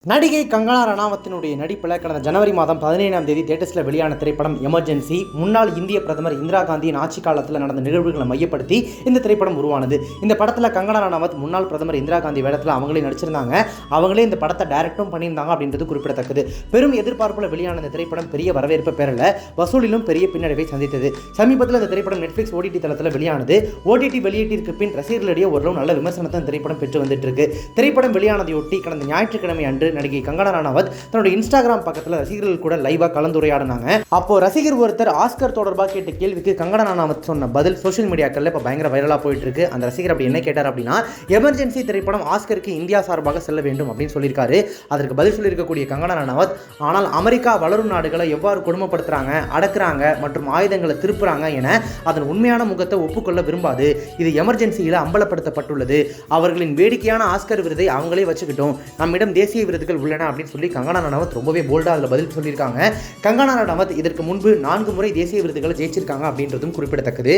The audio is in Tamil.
நடிகை கங்கனா ரணாவத்தினுடைய நடிப்பில் கடந்த ஜனவரி மாதம் 17ஆம் தேதி தியேட்டர்ஸில் வெளியான திரைப்படம் எமர்ஜென்சி. முன்னாள் இந்திய பிரதமர் இந்திரா காந்தியின் ஆட்சி காலத்தில் நடந்த நிகழ்வுகளை மையப்படுத்தி இந்த திரைப்படம் உருவானது. இந்த படத்தில் கங்கனா ரணாவத் முன்னாள் பிரதமர் இந்திரா காந்தி வேடத்தில் அவங்களே நடிச்சிருந்தாங்க. அவங்களே இந்த படத்தை டைரக்டும் பண்ணியிருந்தாங்க அப்படின்றது குறிப்பிடத்தக்கது. பெரும் எதிர்பார்ப்பில் வெளியான இந்த திரைப்படம் பெரிய வரவேற்பு பெறல, வசூலிலும் பெரிய பின்னடைவை சந்தித்தது. சமீபத்தில் இந்த திரைப்படம் நெட்ஃபிளிக்ஸ் ஓடிடி தளத்தில் வெளியானது. ஓடிடி வெளியீட்டிற்கு பின் ரசிகர்களிடையே ஓரளவு நல்ல விமர்சனத்தை இந்த திரைப்படம் பெற்று வந்துட்டு இருக்கு. திரைப்படம் வெளியானதையொட்டி கடந்த ஞாயிற்றுக்கிழமை அன்று நடிகை கங்கனா ரணாவத் தன்னுடைய இன்ஸ்டாகிராம் பக்கத்தில் ரசிகர்கள் கூட லைவா கலந்துரையாடினாங்க. அப்போ ரசிகர் ஒருத்தர் ஆஸ்கர் தொடர்பாக கேட்ட கேள்விக்கு கங்கனா ரணாவத் சொன்ன பதில் சோஷியல் மீடியாக்கள்ல இப்போ பயங்கர வைரலா போயிட்டு இருக்கு. அந்த ரசிகர் அப்படி என்ன கேட்டார் அப்படின்னா, எமர்ஜென்சி திரைப்படம் ஆஸ்கருக்கு இந்தியா சார்பாக செல்ல வேண்டும் அப்படின்னு சொல்லியிருக்காரு. அதற்கு பதில் சொல்லியிருக்கக்கூடிய கங்கனா ரணாவத், ஆனால் அமெரிக்கா வளரும் நாடுகளை எவ்வாறு கொடுமைப்படுத்துறாங்க, அடக்குறாங்க மற்றும் ஆயுதங்களை திருப்புறாங்க என அதன் உண்மையான முகத்தை ஒப்புக்கொள்ள விரும்பாது. இது எமர்ஜென்சியில் அம்பலப்படுத்தப்பட்டுள்ளது. அவர்களின் வேடிக்கையான ஆஸ்கர் விருதை அவங்களே வச்சுக்கிட்டோம். நம்மிடம் தேசிய விருதுகள் உள்ளன அப்படின்னு சொல்லி கங்கனா ரணாவத் ரொம்பவே போல்டா அதில் பதில் சொல்லியிருக்காங்க. கங்கனா ரணாவத் இதற்கு முன்பு 4 முறை தேசிய விருதுகளை ஜெயிச்சிருக்காங்க அப்படின்றதும் குறிப்பிடத்தக்கது.